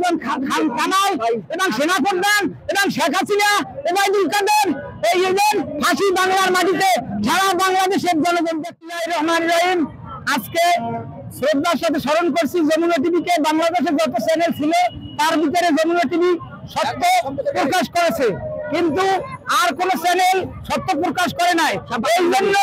আসাদুজ্জামান খান কামাল এবং সেনাপ্রধান এবং শেখ হাসিনা ওবায়দুল কাদের এই ফাঁসি বাংলার মাটিতে সারা বাংলাদেশের জনগণ। বিসমিল্লাহির রহমানির রহিম। আজকে শ্রদ্ধার সাথে স্মরণ করছি যমুনা টিভিকে। বাংলাদেশের যত চ্যানেল ছিল তার ভিতরে যমুনা টিভি সত্য প্রকাশ করেছে, কিন্তু আর কোন চ্যানেল সত্য প্রকাশ করে নাই। এই জন্য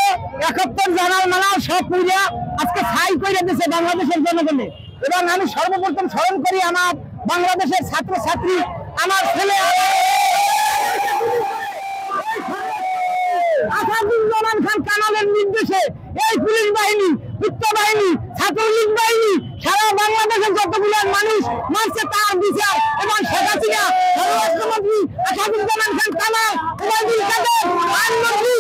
৭১ জানাল মানাল সব পুজা আজকে ছাই করে দিয়েছে বাংলাদেশের জনগণে। এবং আমি সর্বপ্রথম স্মরণ করি আমার বাংলাদেশের ছাত্র ছাত্রী, আমার ছেলে আসাদুজ্জামান খান কামালের নির্দেশে এই পুলিশ বাহিনী, গুপ্ত বাহিনী, ছাত্রলীগ বাহিনী সারা বাংলাদেশের যতগুলো মানুষ মারছে তার বিচার এবং শেখ হাসিনা, স্বরাষ্ট্রমন্ত্রী আসাদুজ্জামান খান কামাল, ওবায়দুল কাদের, আইনমন্ত্রী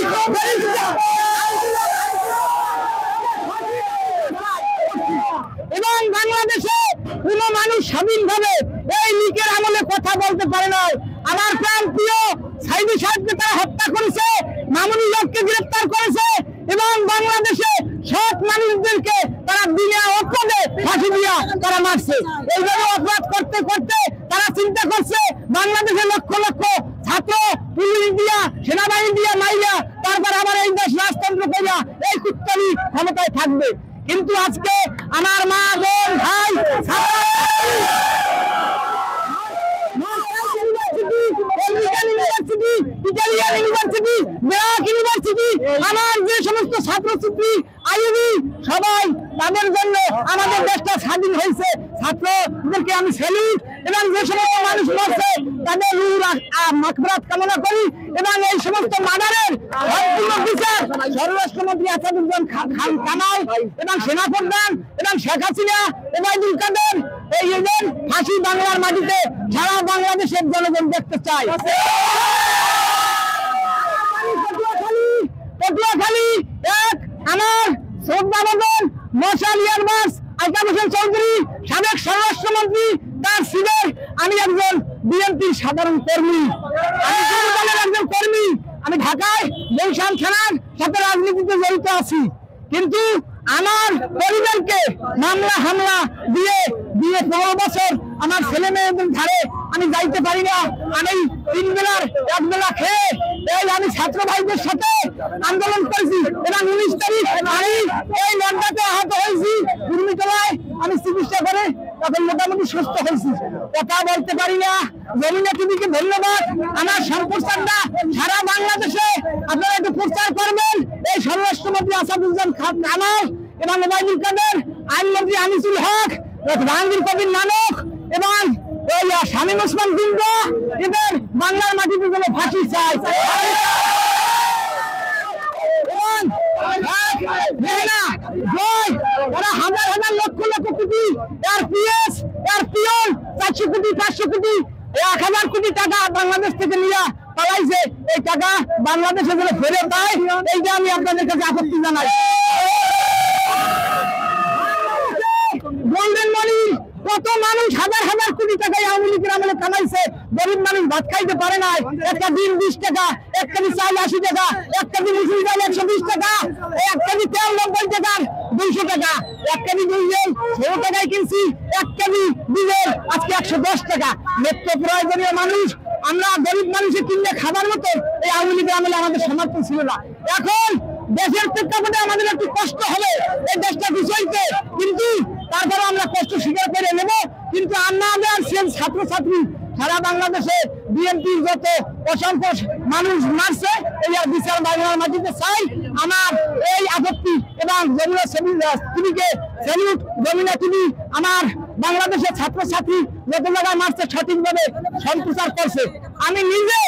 এবং বাংলাদেশে কোন মানুষ স্বাধীনভাবে এই লীগের আমলে কথা বলতে পারে না। আমার প্রান্তীয় সাইদি সাহেবকে তারা হত্যা করেছে, মামুনুল হককে গ্রেফতার করেছে এবং বাংলাদেশে সব মানুষদেরকে তারা বিনা অপরাধে ফাঁসি দিয়া তারা মারছে। এইভাবে অপরাধ করতে করতে তারা চিন্তা করছে বাংলাদেশে লক্ষ লক্ষ ছাত্র পুলিশ দিয়া, সেনাবাহিনী দিয়া মাইয়া তারপর আবার এই দেশ রাজতন্ত্র করিয়া এই কুত্তালি ক্ষমতায় থাকবে। কিন্তু আজকে আমার মা, বোন, ভাই, আমার যে সমস্ত ছাত্রছাত্রী আইবি সবাই তাদের জন্য আমাদের দেশটা স্বাধীন হয়েছে। ছাত্রদেরকে আমি স্যালুট এবং যে সমস্ত মানুষ মরছে তাদের মাগফিরাত কামনা করি এবং এই সমস্ত মার্ডারের সম্পূর্ণ বিচার স্বরাষ্ট্রমন্ত্রী আসাদুজ্জামান খান কামাল এবং সেনাপ্রধান এবং শেখ হাসিনা, ওবায়দুল কাদের এই ফাঁসি বাংলার মাটিতে সারা বাংলাদেশের জনগণ দেখতে চায়। পটুয়াখালী এক আমার শ্রদ্ধাভাজন মশাল ইয়ারবাস আলতাফ হোসেন চৌধুরী, সাবেক স্বরাষ্ট্রমন্ত্রী, তার সিলের আমি একজন বিএনপির সাধারণ কর্মী, একজন কর্মী। আমি ঢাকায় বরিশাল থানার সাথে রাজনীতিতে জড়িত আছি, কিন্তু আমার পরিবারকে মামলা হামলা দিয়ে 15 বছর আমার ছেলে মেয়েদের ধারে আমি যাইতে পারি না। আমি 3 বেলার 1 বেলা খেয়ে আমি ছাত্র ভাইদের সাথে আন্দোলন করেছি এবং 19 তারিখ আমি এই লন্ডাতে আহত হয়েছি। দুর্নীতলায় আমি চিকিৎসা করে তখন মোটামুটি সুস্থ হয়েছি, কথা বলতে পারি না। যমুনা টিভিকে ধন্যবাদ। আমার সম্প্রচারটা সারা বাংলাদেশে আপনারা একটু প্রচার করবেন। এই স্বরাষ্ট্রমন্ত্রী আসাদুজ্জামান খান কামাল এবং ওবায়দুল কাদের, আইনমন্ত্রী আনিসুল হক, জাহাঙ্গীর কবির নানক এবং শামীম ওসমান বিন্দু এদের বাংলার মাটিতে যেন ফাঁসি চাই। হাজার হাজার লক্ষ লক্ষ কোটি এরপিএস, এরপিওন 400 কোটি, 500 কোটি, 1000 কোটি টাকা বাংলাদেশ থেকে নিয়ে পালাইছে। এই টাকা বাংলাদেশে যেন ফেরত পায়, এইটা আমি আপনাদের কাছে আপত্তি জানাই। গোল্ডেন মানি কত মানুষ হাজার হাজার কোটি টাকা আওয়ামী লীগের আমলে কামাইছে, গরিব মানুষ ভাত খাইতে পারে না। একটা ডিম 20 টাকা, এক কেজি চাল 80 টাকা, এক কেজি মুসুরি ডাল 120 টাকা, এক কেজি তেল 90 টাকা, 200 টাকা, এক কেজি ডিজেল 16 টাকায় কিনছি, এক কেজি ডিজেল আজকে 110 টাকা। নিত্য প্রয়োজনীয় মানুষ আমরা গরিব মানুষের কিনলে খাবার মতো এই আওয়ামী লীগের আমলে আমাদের সমর্থন ছিল না। এখন দেশের প্রেক্ষাপটে আমাদের একটু কষ্ট হবে এই দেশটা বিষয়কে, কিন্তু তারপরে আমরা কষ্ট স্বীকার করে নেব। কিন্তু আমাদের ছাত্রছাত্রী সারা বাংলাদেশে বিএনপির যত অসংখ্য মানুষ মারছে এই বিচার বাংলার মাটিতে চাই। আমার এই আপত্তি এবং যমুনা টিভিকে স্যালুট। যমুনা টিভি আমার বাংলাদেশের ছাত্রছাত্রী যত জায়গায় মারছে সঠিকভাবে সম্প্রচার করছে। আমি নিজে